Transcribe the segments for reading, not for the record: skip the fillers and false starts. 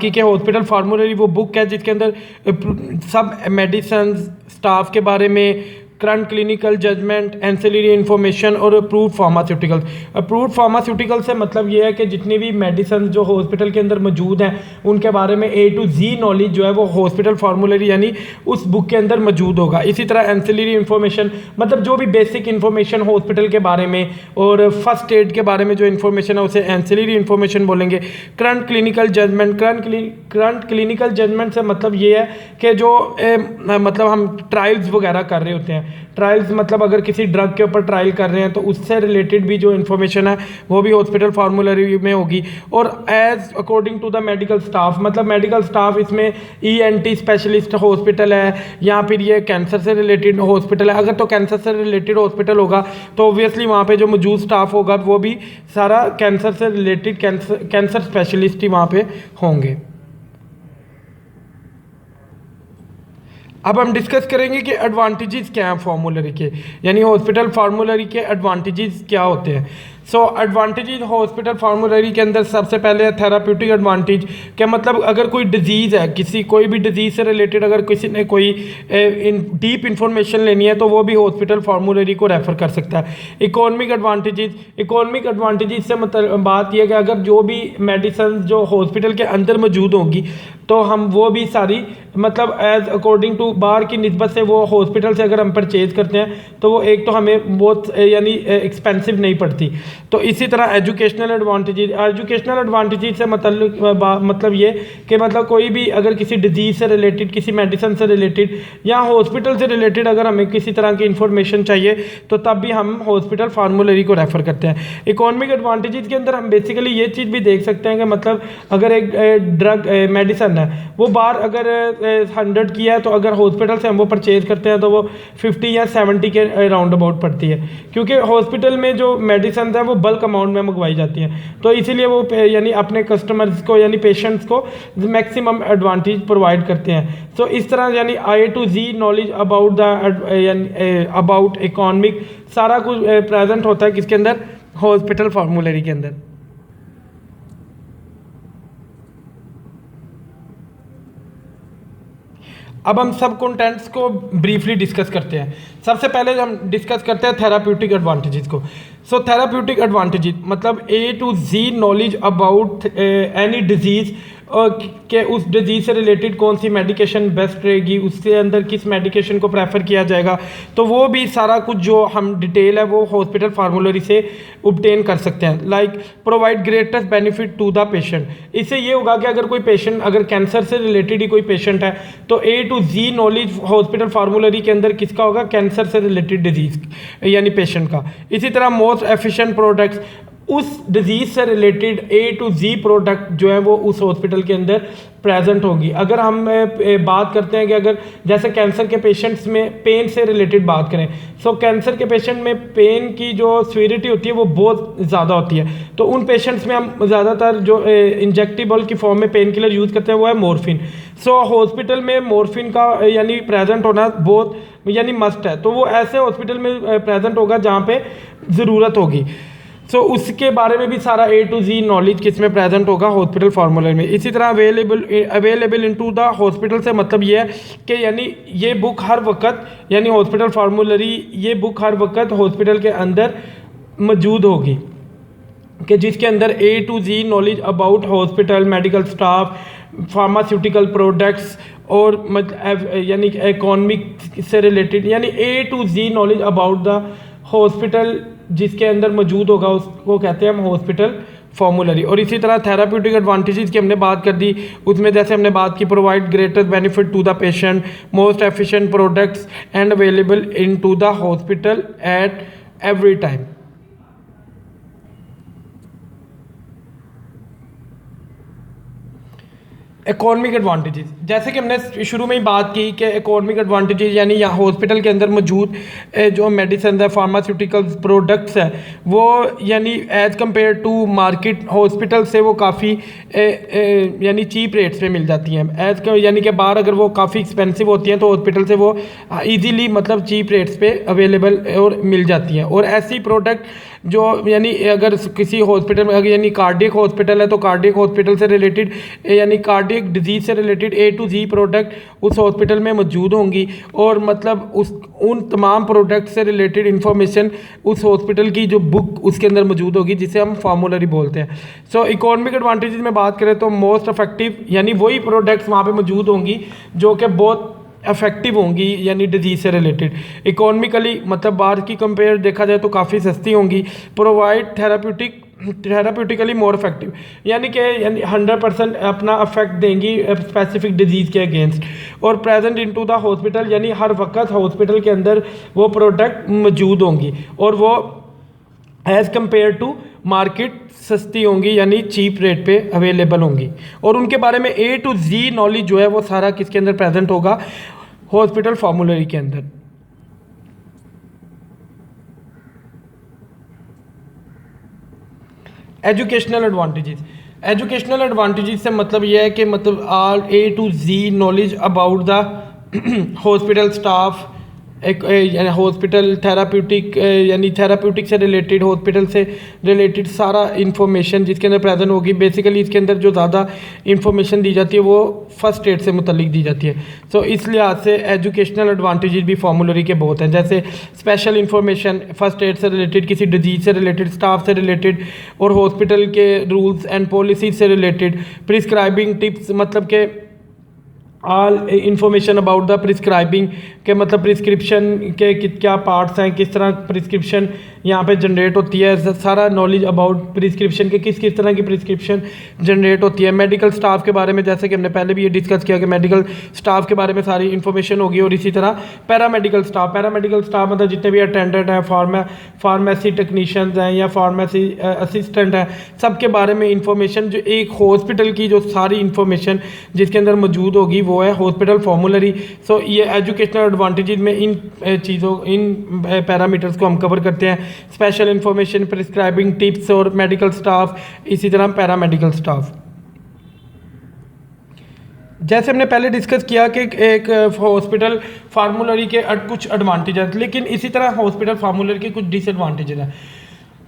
के हॉस्पिटल फार्मूलरी वो बुक है जिसके अंदर सब मेडिसिन स्टाफ के बारे में, current clinical judgement, ancillary information और अप्रूव्ड फार्मास्यूटिकल्स। अप्रूव्ड फार्मास्यूटिकल से मतलब ये है कि जितनी भी मेडिसिन जो हॉस्पिटल के अंदर मौजूद हैं उनके बारे में A to Z नॉलेज जो है वो हॉस्पिटल फार्मूलरी यानी उस बुक के अंदर मौजूद होगा। इसी तरह एंसिलरी इन्फॉर्मेशन मतलब जो भी बेसिक इन्फॉर्मेशन हॉस्पिटल के बारे में और फर्स्ट एड के बारे में जो इन्फॉर्मेशन है उसे एंसिलरी इन्फॉर्मेशन बोलेंगे। Current clinical judgement, current clinical judgement से मतलब ये है कि जो मतलब हम ट्रायल्स वगैरह कर रहे होते हैं, ट्रायल्स मतलब अगर किसी ड्रग के ऊपर ट्रायल कर रहे हैं तो उससे रिलेटेड भी जो इन्फॉर्मेशन है वो भी हॉस्पिटल फार्मूलरी में होगी। और as according to the medical staff मतलब मेडिकल स्टाफ इसमें ENT स्पेशलिस्ट हॉस्पिटल है या फिर ये कैंसर से रिलेटेड हॉस्पिटल है। अगर तो कैंसर से रिलेटेड हॉस्पिटल होगा तो ऑब्वियसली वहाँ पे जो मौजूद स्टाफ होगा वो भी सारा कैंसर से रिलेटेड कैंसर स्पेशलिस्ट ही वहाँ पे होंगे। अब हम डिस्कस करेंगे कि एडवांटेजेस क्या हैं फार्मूलरी के, यानी हॉस्पिटल फार्मूलरी के एडवांटेजेस क्या होते हैं। सो एडवांटेजेस हॉस्पिटल फार्मूलरी के अंदर सबसे पहले है थेराप्यूटिक एडवांटेज। क्या मतलब अगर कोई डिजीज़ है, किसी कोई भी डिजीज़ से रिलेटेड अगर किसी ने कोई डीप इंफॉर्मेशन लेनी है तो वो भी हॉस्पिटल फार्मूलरी को रेफ़र कर सकता है। इकोनॉमिक एडवांटेजेस, इकोनॉमिक एडवांटेजेस से मतलब बात यह है कि अगर जो भी मेडिसिन जो हॉस्पिटल के अंदर मौजूद होंगी तो हम वो भी सारी मतलब एज अकॉर्डिंग टू बाहर की निस्बत से वो हॉस्पिटल से अगर हम परचेज़ करते हैं तो वो एक तो हमें बहुत यानी एक्सपेंसिव नहीं पड़ती। तो इसी तरह एजुकेशनल एडवांटेजेस, एजुकेशनल एडवांटेजेस से मतलब ये कि मतलब कोई भी अगर किसी डिजीज़ से रिलेटेड, किसी मेडिसिन से रिलेटेड या हॉस्पिटल से रिलेटेड अगर हमें किसी तरह की इन्फॉर्मेशन चाहिए तो तब भी हम हॉस्पिटल फार्मूलरी को रेफ़र करते हैं। इकोनॉमिक एडवांटेजेस के अंदर हम बेसिकली ये चीज़ भी देख सकते हैं कि मतलब अगर एक ड्रग मेडिसिन है वो बाहर अगर 100 की है तो अगर हॉस्पिटल से हम वो परचेज़ करते हैं तो वो 50 या 70 के राउंड अबाउट पड़ती है, क्योंकि हॉस्पिटल में जो मेडिसिन है वो बल्क अमाउंट में मंगवाई जाती हैं। तो इसीलिए वो यानी अपने कस्टमर्स को यानी पेशेंट्स को मैक्सिमम एडवांटेज प्रोवाइड करते हैं। तो इस तरह यानी A to Z knowledge about the about economic सारा कुछ प्रेजेंट होता है किसके अंदर, हॉस्पिटल फार्मूलरी के अंदर। अब हम सब कंटेंट्स को ब्रीफली डिस्कस करते हैं। सबसे पहले हम डिस्कस करते हैं थेराप्यूटिक एडवांटेजेस को। सो थेराप्यूटिक एडवांटेजेस मतलब A to Z knowledge about any disease के उस डिजीज़ से रिलेटेड कौन सी मेडिकेशन बेस्ट रहेगी, उसके अंदर किस मेडिकेशन को प्रेफर किया जाएगा, तो वो भी सारा कुछ जो हम डिटेल है वो हॉस्पिटल फार्मूलरी से ऑब्टेन कर सकते हैं। Like provide greatest benefit to the patient, इससे ये होगा कि अगर कोई पेशेंट अगर कैंसर से रिलेटेड ही कोई पेशेंट है तो A to Z knowledge hospital फार्मूलरी के अंदर किसका होगा, कैंसर से रिलेटेड डिजीज़ यानी पेशेंट का। इसी तरह मोस्ट एफिशिएंट प्रोडक्ट्स, उस डिजीज़ से related A to Z product जो है वो उस हॉस्पिटल के अंदर प्रेजेंट होगी। अगर हम बात करते हैं कि अगर जैसे कैंसर के पेशेंट्स में पेन से रिलेटेड बात करें, सो कैंसर के पेशेंट में पेन की जो सीवियरिटी होती है वो बहुत ज़्यादा होती है, तो उन पेशेंट्स में हम ज़्यादातर जो इंजेक्टेबल की फॉर्म में पेन किलर यूज़ करते हैं वो है मॉर्फिन। सो हॉस्पिटल में मॉर्फिन का यानी प्रेजेंट होना बहुत यानी मस्ट है, तो वो ऐसे हॉस्पिटल में प्रेजेंट होगा जहाँ पे ज़रूरत होगी। सो उसके बारे में भी सारा A to Z नॉलेज किस में प्रेजेंट होगा, हॉस्पिटल फार्मूलरी में। इसी तरह अवेलेबल इनटू द हॉस्पिटल से मतलब ये है कि यानी ये बुक हर वक्त यानी हॉस्पिटल फार्मूलरी ये बुक हर वक्त हॉस्पिटल के अंदर मौजूद होगी कि जिसके अंदर A to Z knowledge about hospital, medical staff, pharmaceutical products और यानी इकोनॉमिक से रिलेटेड यानी A to Z knowledge about the hospital जिसके अंदर मौजूद होगा उसको कहते हैं हम हॉस्पिटल फार्मूलरी। और इसी तरह थेराप्यूटिक एडवांटेजेस की हमने बात कर दी, उसमें जैसे हमने बात की provide greatest benefit to the patient, most efficient products and available into the hospital at every time. Economic advantages, जैसे कि हमने शुरू में ही बात की कि इकोनॉमिक एडवांटेजेस यानी यहाँ हॉस्पिटल के अंदर मौजूद जो मेडिसिन है, फार्मास्यूटिकल्स प्रोडक्ट्स है वो यानी as compare to market hospital से वो काफ़ी यानी चीप रेट्स पे मिल जाती हैं। यानी कि बाहर अगर वो काफ़ी एक्सपेंसिव होती हैं तो हॉस्पिटल से वो ईजीली मतलब चीप रेट्स पे अवेलेबल और मिल जाती हैं। और ऐसी प्रोडक्ट जो यानी अगर किसी हॉस्पिटल में अगर यानी कार्डियक हॉस्पिटल है तो कार्डियक हॉस्पिटल से रिलेटेड यानी कार्डियक डिजीज़ से related A to Z product उस हॉस्पिटल में मौजूद होंगी, और मतलब उन तमाम प्रोडक्ट से रिलेटेड इंफॉर्मेशन उस हॉस्पिटल की जो बुक उसके अंदर मौजूद होगी, जिसे हम फार्मूलरी बोलते हैं। सो इकोनॉमिक एडवांटेजेस में बात करें तो मोस्ट इफेक्टिव यानी वही प्रोडक्ट्स वहाँ पे मौजूद होंगी जो कि बहुत इफेक्टिव होंगी यानी डिजीज़ से रिलेटेड। इकोनॉमिकली मतलब बाहर की कंपेयर देखा जाए तो काफ़ी सस्ती होंगी। प्रोवाइड थेराप्यूटिकली मोर इफेक्टिव यानी कि 100% अपना अफेक्ट देंगी स्पेसिफिक डिजीज़ के अगेंस्ट, और प्रेजेंट इनटू द हॉस्पिटल यानी हर वक्त हॉस्पिटल के अंदर वो प्रोडक्ट मौजूद होंगी, और वो एज़ कम्पेयर टू मार्केट सस्ती होंगी यानी चीप रेट पे अवेलेबल होंगी। और उनके बारे में A to Z नॉलेज जो है वो सारा किसके अंदर प्रेजेंट होगा, हॉस्पिटल फार्मूलरी के अंदर। एजुकेशनल एडवांटेजेस से मतलब यह है कि मतलब आल A to Z knowledge about the hospital staff, एक हॉस्पिटल थेराप्यूटिक यानी थेराप्यूटिक से रिलेटेड हॉस्पिटल से रिलेटेड सारा इन्फॉर्मेशन जिसके अंदर प्रेजेंट होगी। बेसिकली इसके अंदर जो ज़्यादा इन्फॉर्मेशन दी जाती है वो फर्स्ट एड से मुतल्लिक दी जाती है। सो इस लिहाज से एजुकेशनल एडवांटेजेस भी फार्मूलरी के बहुत हैं, जैसे स्पेशल इन्फॉर्मेशन फर्स्ट एड से रिलेटेड, किसी डिजीज़ से रिलेटेड, स्टाफ से रिलेटेड, और हॉस्पिटल के रूल्स एंड पॉलिसीज से रिलेटेड। प्रिस्क्राइबिंग टिप्स मतलब के all information about the prescribing के मतलब प्रिस्क्रिप्शन के क्या पार्ट्स हैं, किस तरह प्रिस्क्रिप्शन यहाँ पे जनरेट होती है, सारा नॉलेज अबाउट प्रिस्क्रिप्शन के किस तरह की प्रिस्क्रिप्शन जनरेट होती है। मेडिकल स्टाफ के बारे में जैसे कि हमने पहले भी ये डिस्कस किया कि मेडिकल स्टाफ के बारे में सारी इन्फॉर्मेशन होगी। और इसी तरह पैरामेडिकल स्टाफ मतलब जितने भी अटेंडेंट हैं, फार्मेसी टेक्नीशियंस हैं या फार्मेसी असिस्टेंट हैं, सबके बारे में इंफॉर्मेशन जो एक हॉस्पिटल की जो सारी इन्फॉर्मेशन जिसके अंदर मौजूद होगी वो है हॉस्पिटल फार्मूलरी। सो ये एजुकेशनल एडवांटेजेस में इन पैरामीटर्स को हम कवर करते हैं। स्पेशल इंफॉर्मेशन, प्रिस्क्राइबिंग टिप्स और मेडिकल स्टाफ, इसी तरह पैरामेडिकल स्टाफ। जैसे हमने पहले डिस्कस किया कि एक हॉस्पिटल फार्मूलरी के कुछ एडवांटेज हैं, लेकिन इसी तरह हॉस्पिटल फार्मूलरी के कुछ डिसएडवांटेजेस हैं।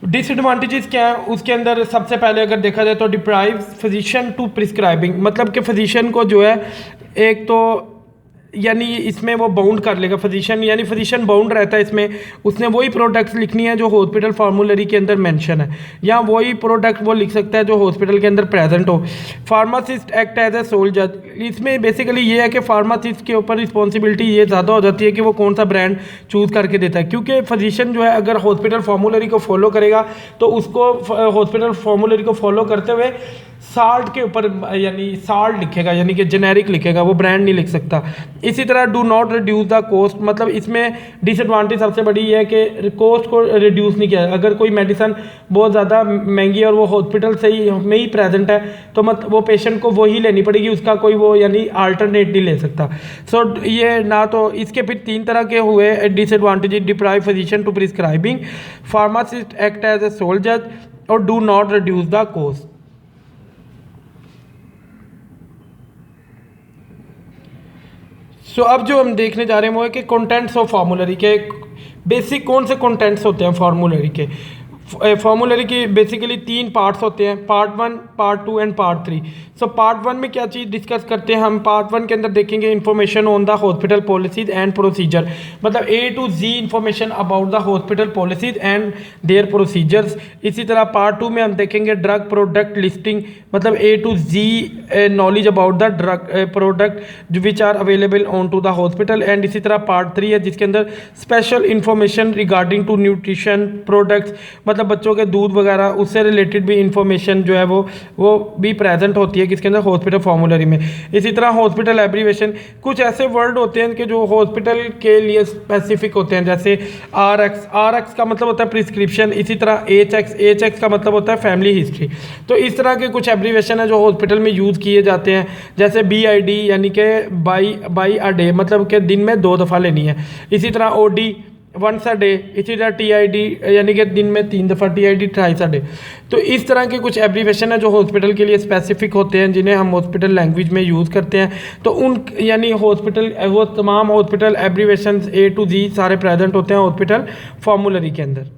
डिसएडवांटेजेस क्या है उसके अंदर, सबसे पहले अगर देखा जाए तो डिप्राइव फिजिशियन टू प्रिस्क्राइबिंग, मतलब कि फिजिशियन को जो है एक तो यानी इसमें वो बाउंड कर लेगा फिजिशियन, यानी फिजिशियन बाउंड रहता है इसमें, उसने वही प्रोडक्ट्स लिखनी है जो हॉस्पिटल फार्मूलरी के अंदर मेंशन है, या वही प्रोडक्ट वो लिख सकता है जो हॉस्पिटल के अंदर प्रेजेंट हो। Pharmacist act as a sole जज, इसमें बेसिकली ये है कि फार्मासिस्ट के ऊपर रिस्पॉन्सिबिलिटी ये ज़्यादा हो जाती है कि वो कौन सा ब्रांड चूज़ करके देता है, क्योंकि फिजिशियन जो है अगर हॉस्पिटल फार्मूलरी को फॉलो करेगा तो उसको हॉस्पिटल फार्मूलरी को फॉलो करते हुए साल्ट के ऊपर यानी साल्ट लिखेगा, यानी कि जेनेरिक लिखेगा, वो ब्रांड नहीं लिख सकता। इसी तरह do not reduce the cost, मतलब इसमें डिसएडवांटेज सबसे बड़ी है कि कॉस्ट को रिड्यूस नहीं किया। अगर कोई मेडिसिन बहुत ज़्यादा महंगी है और वो हॉस्पिटल से ही में ही प्रेजेंट है तो मतलब वो पेशेंट को वही लेनी पड़ेगी, उसका कोई वो यानी अल्टरनेट नहीं ले सकता। सो ये ना तो इसके फिर 3 तरह के हुए disadvantage, deprive physician to prescribing, pharmacist act as a sole जज और do not reduce the cost. So अब जो हम देखने जा रहे हैं वो है कि कंटेंट्स ऑफ फार्मूलरी के बेसिक कौन से कंटेंट्स होते हैं फार्मूलरी के। फार्मूलरी की बेसिकली 3 पार्ट्स होते हैं, part 1, part 2 and part 3। So part 1 में क्या चीज़ डिस्कस करते हैं हम, पार्ट 1 के अंदर देखेंगे information on the hospital policies and procedure, मतलब A to Z information about the hospital policies and their procedures. इसी तरह पार्ट 2 में हम देखेंगे ड्रग प्रोडक्ट लिस्टिंग, मतलब A to Z knowledge about the drug product which are available on to the hospital. And इसी तरह part 3 है जिसके अंदर special information regarding to nutrition products, मतलब बच्चों के दूध वगैरह उससे रिलेटेड भी इंफॉर्मेशन जो है वो भी प्रेजेंट होती है किसके अंदर, हॉस्पिटल फार्मूलरी में। इसी तरह हॉस्पिटल एब्रीवेशन, कुछ ऐसे वर्ड होते हैं कि जो हॉस्पिटल के लिए स्पेसिफिक होते हैं, जैसे RX का मतलब होता है प्रिस्क्रिप्शन, इसी तरह HX का मतलब होता है फैमिली हिस्ट्री। तो इस तरह के कुछ एब्रीवेशन है जो हॉस्पिटल में यूज़ किए जाते हैं, जैसे BID यानी कि बाई अ डे, मतलब कि दिन में 2 दफ़ा लेनी है। इसी तरह OD वंस अ डे, इसी तरह TID यानी कि दिन में 3 दफ़ा, TID थ्राइस अ डे। तो इस तरह के कुछ एब्रीवेशन है जो हॉस्पिटल के लिए स्पेसिफिक होते हैं जिन्हें हम हॉस्पिटल लैंग्वेज में यूज़ करते हैं। तो उन यानी हॉस्पिटल वो तमाम hospital abbreviation A to Z सारे प्रेजेंट होते हैं हॉस्पिटल फार्मूलरी के अंदर।